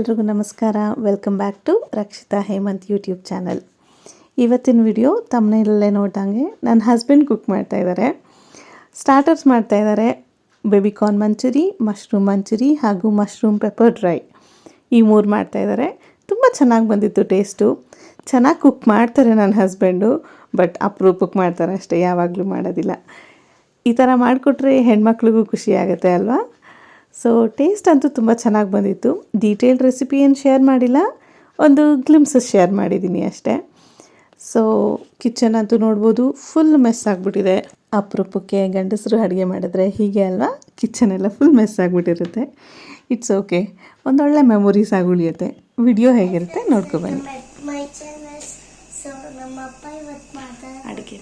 ಎಲ್ರಿಗೂ ನಮಸ್ಕಾರ. Welcome back to Rakshitha Hemanth YouTube channel. ಇವತ್ತಿನ ವಿಡಿಯೋ ತಮ್ಮನೇಲಲ್ಲೇ ನೋಡ್ದಂಗೆ ನನ್ನ ಹಸ್ಬೆಂಡ್ ಕುಕ್ ಮಾಡ್ತಾಯಿದ್ದಾರೆ. ಸ್ಟಾರ್ಟರ್ಸ್ ಮಾಡ್ತಾಯಿದ್ದಾರೆ. ಬೇಬಿಕಾರ್ನ್ ಮಂಚೂರಿ, ಮಶ್ರೂಮ್ ಮಂಚೂರಿ ಹಾಗೂ ಮಶ್ರೂಮ್ ಪೆಪ್ಪರ್ ಡ್ರೈ, ಈ 3 ಮಾಡ್ತಾಯಿದ್ದಾರೆ. ತುಂಬ ಚೆನ್ನಾಗಿ ಬಂದಿತ್ತು ಟೇಸ್ಟು. ಚೆನ್ನಾಗಿ ಕುಕ್ ಮಾಡ್ತಾರೆ ನನ್ನ ಹಸ್ಬೆಂಡು, ಬಟ್ ಅಪರೂಪಕ್ಕೆ ಮಾಡ್ತಾರೆ ಅಷ್ಟೇ, ಯಾವಾಗಲೂ ಮಾಡೋದಿಲ್ಲ. ಈ ಥರ ಮಾಡಿಕೊಟ್ರೆ ಹೆಣ್ಮಕ್ಳಿಗೂ ಖುಷಿ ಆಗುತ್ತೆ ಅಲ್ವಾ. ಸೊ ಟೇಸ್ಟ್ ಅಂತೂ ತುಂಬ ಚೆನ್ನಾಗಿ ಬಂದಿತ್ತು. ಡೀಟೇಲ್ಡ್ ರೆಸಿಪಿ ಏನು ಶೇರ್ ಮಾಡಿಲ್ಲ, ಒಂದು ಗ್ಲಿಮ್ಸಸ್ ಶೇರ್ ಮಾಡಿದ್ದೀನಿ ಅಷ್ಟೇ. ಸೊ ಕಿಚನ್ ಅಂತೂ ನೋಡ್ಬೋದು, ಫುಲ್ ಮೆಸ್ ಆಗಿಬಿಟ್ಟಿದೆ. ಅಪರೂಪಕ್ಕೆ ಗಂಡಸರು ಅಡುಗೆ ಮಾಡಿದ್ರೆ ಹೀಗೆ ಅಲ್ವಾ, ಕಿಚನೆಲ್ಲ ಫುಲ್ ಮೆಸ್ ಆಗಿಬಿಟ್ಟಿರುತ್ತೆ. ಇಟ್ಸ್ ಓಕೆ, ಒಂದೊಳ್ಳೆ ಮೆಮೊರೀಸ್ ಆಗಿ ಉಳಿಯುತ್ತೆ. ವಿಡಿಯೋ ಹೇಗಿರುತ್ತೆ ನೋಡ್ಕೊಬನ್ನಿ. ಅಡುಗೆ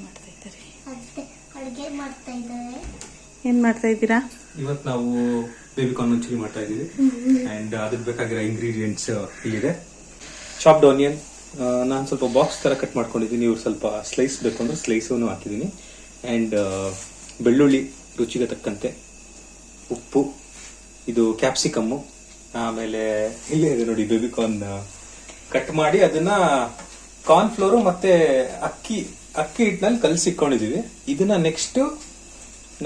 ಮಾಡ್ತಾ ಇದ್ದಾರೆ. ಏನು ಮಾಡ್ತಾ ಇದ್ದೀರಾ? ಇವತ್ತು ನಾವು ಬೇಬಿಕಾರ್ನ್ ಮಂಚೂರಿ ಮಾಡ್ತಾ ಇದೀವಿ. ಅಂಡ್ ಅದಕ್ಕೆ ಬೇಕಾಗಿರೋ ಇಂಗ್ರೀಡಿಯೆಂಟ್ಸ್ ಇಲ್ಲಿದೆ. ಚಾಪ್ಡ್ ಆನಿಯನ್ ನಾನು ಸ್ವಲ್ಪ ಬಾಕ್ಸ್ ತರ ಕಟ್ ಮಾಡ್ಕೊಂಡಿದ್ದೀನಿ. ಇವ್ರು ಸ್ವಲ್ಪ ಸ್ಲೈಸ್ ಬೇಕು ಅಂದ್ರೆ ಸ್ಲೈಸನ್ನು ಹಾಕಿದ್ದೀನಿ. ಅಂಡ್ ಬೆಳ್ಳುಳ್ಳಿ ರುಚಿಗೆ ತಕ್ಕಂತೆ, ಉಪ್ಪು, ಇದು ಕ್ಯಾಪ್ಸಿಕಮ್ಮು, ಆಮೇಲೆ ಇಲ್ಲೇ ಇದೆ ನೋಡಿ ಬೇಬಿಕಾರ್ನ್ ಕಟ್ ಮಾಡಿ ಅದನ್ನ ಕಾರ್ನ್ ಫ್ಲೋರು ಮತ್ತೆ ಅಕ್ಕಿ ಹಿಟ್ಟಿನಲ್ಲಿ ಕಲಸಿಟ್ಕೊಂಡಿದೀವಿ. ಇದನ್ನ ನೆಕ್ಸ್ಟ್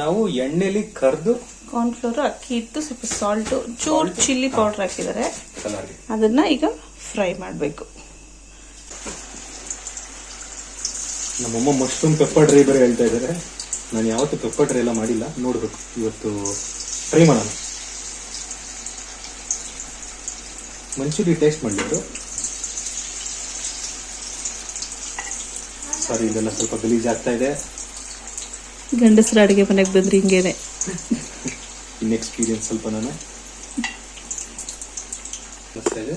ನಾವು ಎಣ್ಣೆಲಿ ಕರೆದು ಕಾರ್ನ್ ಫ್ಲೋರ್, ಅಕ್ಕಿ ಹಿಟ್ಟು, ಸ್ವಲ್ಪ ಸಾಲ್ಟು, ಚೂರು ಚಿಲ್ಲಿ ಪೌಡರ್ ಹಾಕಿದ್ದಾರೆ. ಅದನ್ನ ಈಗ ಫ್ರೈ ಮಾಡಬೇಕು. ನಮ್ಮಮ್ಮ ಮಶ್ರೂಮ್ ಪೆಪ್ಪರ್ ಡ್ರೈ ಬೇರೆ ಹೇಳ್ತಾ ಇದ್ದಾರೆ. ನಾನು ಯಾವತ್ತೂ ಪೆಪ್ಪರ್ ಡ್ರೈ ಎಲ್ಲ ಮಾಡಿಲ್ಲ, ನೋಡ್ಬೇಕು, ಇವತ್ತು ಟ್ರೈ ಮಾಡೋಣ. ಮಂಚೂರಿ ಟೇಸ್ಟ್ ಮಾಡಲಿದ್ದು. ಸಾರಿ, ಇದೆಲ್ಲ ಸ್ವಲ್ಪ ಗಲೀಜ್ ಆಗ್ತಾ ಇದೆ. ಗಂಡಸರ ಅಡುಗೆ ಮನೆಗೆ ಬಂದ್ರೆ ಹಿಂಗೇನೆ, ಇನ್ ಎಕ್ಸ್ಪೀರಿಯನ್ಸ್ ಸ್ವಲ್ಪ ನಾನು ಇದೆ.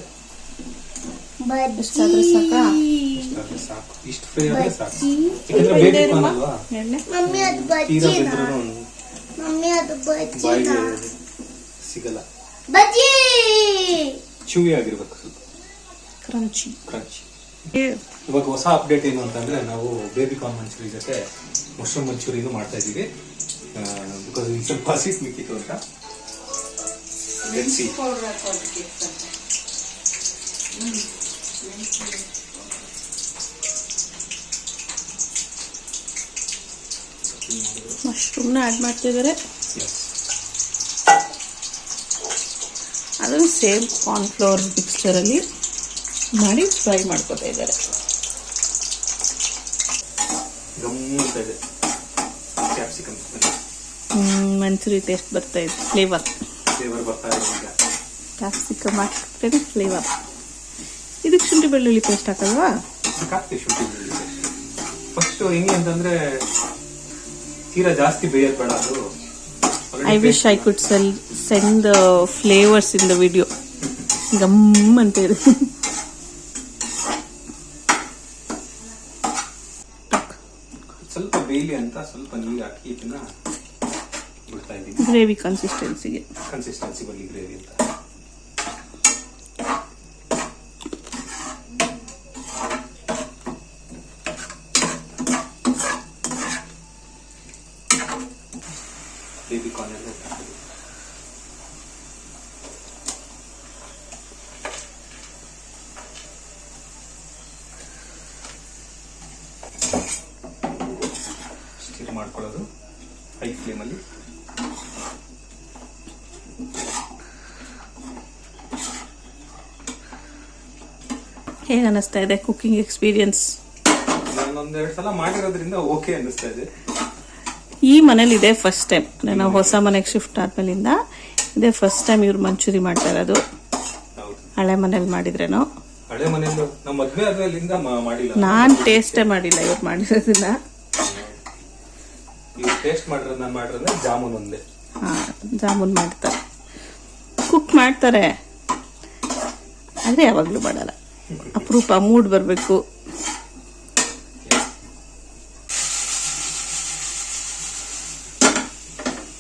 ಸಾಕು, ಇಷ್ಟು ಫ್ರೈ ಆದ್ರೆ ಸಾಕು. ಯಾಕಂದ್ರೆ ಬೇಬಿಕಾರ್ನ್ ಅಲ್ವಾ, ಬಾಯಿಗೆ ಸಿಗಲ್ಲ. ಚೂವಿ ಆಗಿರ್ಬೇಕು, ಸ್ವಲ್ಪ ಕ್ರಂಚಿ. ಇವಾಗ ಹೊಸ ಅಪ್ಡೇಟ್ ಏನು ಅಂತಂದ್ರೆ, ನಾವು ಬೇಬಿಕಾರ್ನ್ ಮಂಚೂರಿ ಜೊತೆ ಮಶ್ರೂಮ್ ಮಂಚೂರಿನೂ ಮಾಡ್ತಾ ಇದೀವಿ. ಬಿಕಾಸ್ ಇದು ಸ್ವಲ್ಪ ಹಸಿಟ್ ಮಿಕ್ಕಿತ್ತು ಅಂತ. ಮಶ್ರೂಮ್ನ ಆ್ಯಡ್ ಮಾಡ್ತಿದ್ದಾರೆ. ಅದನ್ನು ಸೇಮ್ ಕಾರ್ನ್ ಫ್ಲೋರ್ ಮಿಕ್ಸ್ಚರಲ್ಲಿ ಮಾಡಿ ಫ್ರೈ ಮಾಡ್ಕೊತಾ ಇದ್ದಾರೆ. ಮಂಚೂರಿ ಟೇಸ್ಟ್ ಬರ್ತಾ ಇದೆ, ಫ್ಲೇವರ್ ಬರ್ತಾ ಇದೆ. ಕ್ಯಾಪ್ಸಿಕಮ್ ಹಾಕ್ತೇನೆ, ಫ್ಲೇವರ್. ಇದಕ್ಕೆ ಶುಂಠಿ ಬೆಳ್ಳುಳ್ಳಿ ಪೇಸ್ಟ್ ಹಾಕಲ್ವಾ? ಶುಂಠಿ ಬೆಳ್ಳುಳ್ಳಿ ಫಸ್ಟ್ ಹೆಂಗೆ ಅಂತಂದ್ರೆ, ತೀರಾ ಜಾಸ್ತಿ ಬೇಯೋದು ಬೇಡ. ಅದು I wish I could send the flavours in the video. Gum ಅಂತ ಇದೆ. ಸ್ವಲ್ಪ ಬೇಲಿ ಅಂತ ಸ್ವಲ್ಪ ನೀರು ಹಾಕಿ ಇದನ್ನ ಬಿಡ್ತಾ ಇದ್ದೀನಿ. ಗ್ರೇವಿ ಕನ್ಸಿಸ್ಟೆನ್ಸಿ ಬರಲಿ, ಗ್ರೇವಿ ಅಂತ. ಬೇಬಿಕಾರ್ನ್ ಎಲ್ಲ ಸ್ಟಿರ್ ಮಾಡ್ಕೊಳ್ಳೋದು ಹೈ ಫ್ಲೇಮಲ್ಲಿ. ಹೇಗೆ ಅನ್ನಿಸ್ತಾ ಇದೆ ಕುಕಿಂಗ್ ಎಕ್ಸ್ಪೀರಿಯನ್ಸ್? ನಾನೊಂದೆರಡು ಸಲ ಮಾಡಿರೋದ್ರಿಂದ ಓಕೆ ಅನ್ನಿಸ್ತಾ ಇದೆ. ಈ ಮನೇಲಿ ಇದೆ ಫಸ್ಟ್ ಟೈಮ್. ನಾವು ಹೊಸ ಮನೆಗೆ ಶಿಫ್ಟ್ ಆದ್ಮೇಲಿಂದ ಇದೇ ಫಸ್ಟ್ ಟೈಮ್ ಇವ್ರು ಮಂಚೂರಿ ಮಾಡ್ತಾ ಇರೋದು. ಹಳೆ ಮನೇಲಿ ಮಾಡಿದ್ರೇನೋ. ಹಳೆ ಮನೆಯಿಂದ ನಮ್ಮ ಮದ್ವೆ ಆದ್ಮೇಲಿಂದ ಮಾಡಿಲ್ಲ. ನಾನ್ ಟೇಸ್ಟೇ ಮಾಡಿಲ್ಲ ಇವ್ರು ಮಾಡಿರೋದನ್ನ. ಇವ್ರು ಟೇಸ್ಟ್ ಮಾಡಿರೋದು ನಾನು ಮಾಡಿರೋದ್ರೆ ಜಾಮೂನ್ ಒಂದೇ. ಜಾಮೂನ್ ಮಾಡ್ತಾರೆ, ಕುಕ್ ಮಾಡ್ತಾರೆ, ಆದ್ರೆ ಯಾವಾಗ್ಲೂ ಮಾಡಲ್ಲ. ಅಪರೂಪ, ಮೂಡ್ ಬರಬೇಕು.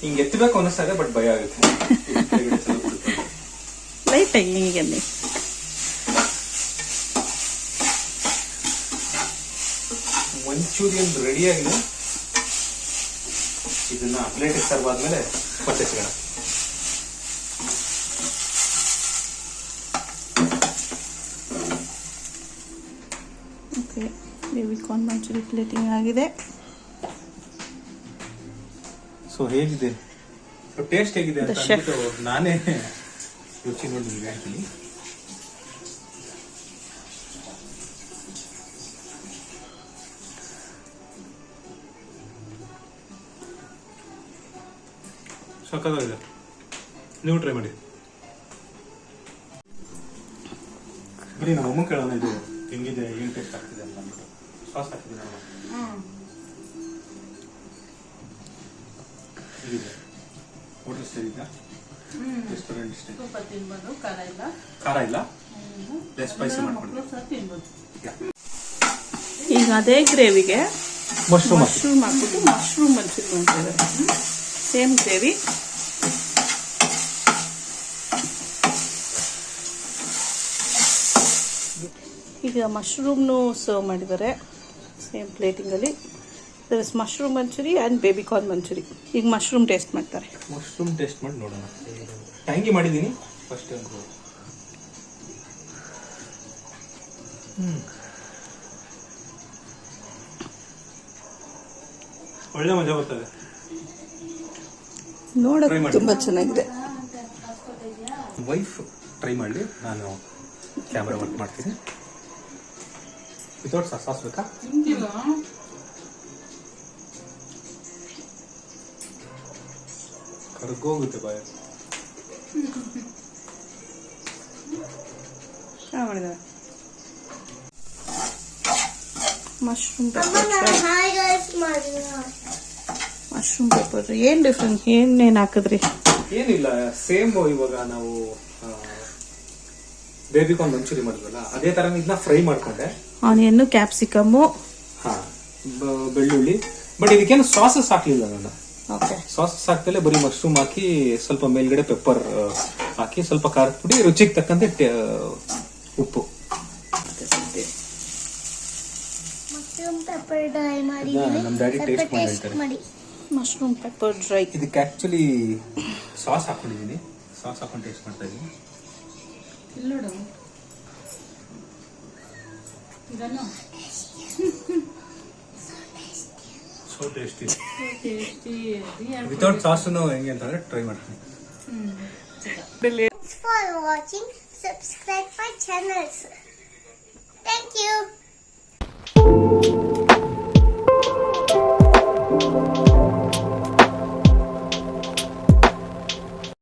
ಹಿಂಗೆ ಎತ್ತಬೇಕು ಅನ್ನಿಸ್ತಾ ಇದೆ, ಬಟ್ ಭಯ ಆಗುತ್ತೆ. ಲೈಟ್ ಆಗಿ ಹೀಗೆ ಮಂಚೂರಿಯನ್ ರೆಡಿಯಾಗಿದೆ. ಇದನ್ನ ಪ್ಲೇಟ್ ಸರ್ವ್ ಆದ್ಮೇಲೆ ಮತ್ತೆ ಸಿಗೋಣ. ಬೇಬಿಕಾರ್ನ್ ಮಂಚೂರಿ ಪ್ಲೇಟಿಂಗ್ ಆಗಿದೆ. ಸೊ ಹೇಗಿದೆ, ಟೇಸ್ಟ್ ಹೇಗಿದೆ ಅಂತ The chef. ಅಂದ್ಬಿಟ್ಟು ನಾನೇ ರುಚಿ ನೋಡಿ ನಿಮ್ಗೆ ಹೇಳ್ತೀನಿ. ಸಕ್ಕತ್ತಾಗಿದೆ, ನೀವು ಟ್ರೈ ಮಾಡಿ. ಬರೀ ನಮ್ಮ ಅಮ್ಮ ಕೇಳೋಣ ಇದು ಹೆಂಗಿದೆ, ಏನು ಟೇಸ್ಟ್ ಆಗ್ತಿದೆ ಅಂತ ಅಂದ್ಬಿಟ್ಟು. ಸಾಸ್ ಹಾಕಿದೆ ನಾವು ಹೇಗಿದೆ, ಹೋಟೆಲ್ ಸ್ಟೈಲ್ ಇದೆಯಾ, ರೆಸ್ಟೋರೆಂಟ್ ಸ್ಟೈಲ್? ಖಾರ ಇಲ್ಲ, ಲೆಸ್ ಸ್ಪೈಸಿ ಮಾಡ್ಕೊಂಡು. ಈಗ ಅದೇ ಗ್ರೇವಿಗೆ ಮಶ್ರೂಮ್ ಹಾಕ್ಬಿಟ್ಟು ಮಶ್ರೂಮ್ ಮಂಚೂರಿ ಮಾಡ್ತಿದ್ದಾರೆ. Same gravy. ಈಗ ಮಶ್ರೂಮ್ನು ಸರ್ವ್ ಮಾಡಿದ್ದಾರೆ ಸೇಮ್ ಪ್ಲೇಟಿಂಗಲ್ಲಿ. There is mushroom manchurian and baby corn manchurian. ಈಗ ಮಶ್ರೂಮ್ ಟೇಸ್ಟ್ ಮಾಡ್ತಾರೆ. ಮಶ್ರೂಮ್ ಟೇಸ್ಟ್ ಮಾಡಿ ನೋಡೋಣ. ಟ್ಯಾಂಗಿ ಮಾಡಿದ್ದೀನಿ ಫಸ್ಟ್. ಒಳ್ಳೆ ಮಜಾ ಬರ್ತದೆ, ನೋಡೋಕೆ ತುಂಬ ಚೆನ್ನಾಗಿದೆ. ವೈಫ್ ಟ್ರೈ ಮಾಡಲಿ, ನಾನು ಕ್ಯಾಮ್ರಾ ವರ್ಕ್ ಮಾಡ್ತೀನಿ. ವಿತೌಟ್ ಸಾಸ್ ಬೇಕಾ? ಕರ್ಗೋಗುತ್ತೆ ಬಾಯ. ಮಶ್ರೂಮ್ ಪೆಪ್ಪರ್ ಏನು ಡಿಫ್ರೆಂಟ್, ಏನೇನು ಹಾಕಿದ್ರಿ? ಏನಿಲ್ಲ, ಸೇಮ್ ಇವಾಗ ನಾವು ಬೇಬಿಕಾರ್ನ್ ಮಂಚೂರಿ ಮಾಡಿದ್ವಲ್ಲ ಅದೇ ತರ ಇದನ್ನ ಫ್ರೈ ಮಾಡ್ಕೊಂಡೆ. ಆನಿಯನ್ನು, ಕ್ಯಾಪ್ಸಿಕಮ್ಮು, ಬೆಳ್ಳುಳ್ಳಿ. ಬಟ್ ಇದಕ್ಕೇನು ಸಾಸಸ್ ಹಾಕ್ಲಿಲ್ಲ ನಾನು. ಓಕೆ. ಸಾಸಸ್ ಹಾಕ್ದಲೆ ಬರೀ ಮಶ್ರೂಮ್ ಹಾಕಿ ಸ್ವಲ್ಪ ಮೇಲ್ಗಡೆ ಪೆಪ್ಪರ್ ಹಾಕಿ ಸ್ವಲ್ಪ ಖಾರದ ಪುಡಿ, ರುಚಿಗೆ ತಕ್ಕಂತೆ ಉಪ್ಪು. ನಮ್ ಡ್ಯಾಡಿ ಟೇಸ್ಟ್ ಮಾಡಿ ಹೇಳ್ತಾರೆ. Mushroom pepper dry. ಇದಕ್ಕೆ ಆಕ್ಚುಲಿ ಸಾಸ್ ಹಾಕೊಂಡಿದ್ದೀನಿ, ಸಾಸ್ ಹಾಕೊಂಡು ಟೇಸ್ಟ್ ಮಾಡ್ತಾ ಇದ್ದೀನಿ. So tasty. ವಿತೌಟ್ ಸಾಸ್ನು ಹೆಂಗೆ ಅಂತಂದ್ರೆ ಟ್ರೈ ಮಾಡ್ತೀನಿ. Thanks for watching. Subscribe my channels.